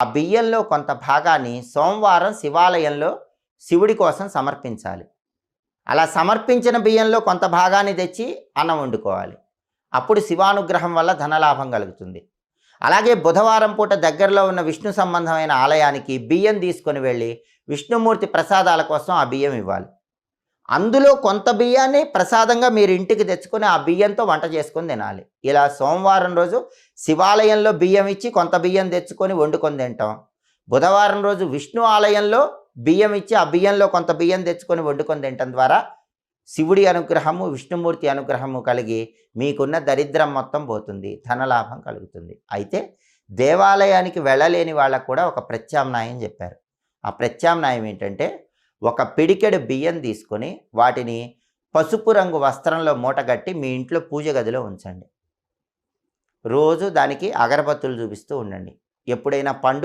ఆ బియ్యంలో కొంత భాగాన్ని సోమవారం శివాలయంలో శివుడి కోసం సమర్పించాలి. అలా సమర్పించిన బియ్యంలో కొంత భాగాన్ని తెచ్చి అన్నం వండుకోవాలి. అప్పుడు శివానుగ్రహం వల్ల ధనలాభం కలుగుతుంది. అలాగే బుధవారం పూట దగ్గరలో ఉన్న విష్ణు సంబంధమైన ఆలయానికి బియ్యం తీసుకొని వెళ్ళి విష్ణుమూర్తి ప్రసాదాల కోసం ఆ బియ్యం ఇవ్వాలి. అందులో కొంత బియ్యాన్ని ప్రసాదంగా మీరు ఇంటికి తెచ్చుకొని ఆ బియ్యంతో వంట చేసుకొని తినాలి. ఇలా సోమవారం రోజు శివాలయంలో బియ్యం ఇచ్చి కొంత బియ్యం తెచ్చుకొని వండుకొని తింటాం. బుధవారం రోజు విష్ణు ఆలయంలో బియ్యం ఇచ్చి ఆ బియ్యంలో కొంత బియ్యం తెచ్చుకొని వండుకొని తినటం ద్వారా శివుడి అనుగ్రహము, విష్ణుమూర్తి అనుగ్రహము కలిగి మీకున్న దరిద్రం మొత్తం పోతుంది, ధనలాభం కలుగుతుంది. అయితే దేవాలయానికి వెళ్ళలేని వాళ్ళకు కూడా ఒక ప్రత్యామ్నాయం చెప్పారు. ఆ ప్రత్యామ్నాయం ఏంటంటే, ఒక పిడికెడు బియ్యం తీసుకొని వాటిని పసుపు రంగు వస్త్రంలో మూటగట్టి మీ ఇంట్లో పూజ గదిలో ఉంచండి. రోజు దానికి అగరబత్తులు చూపిస్తూ ఉండండి. ఎప్పుడైనా పండుగ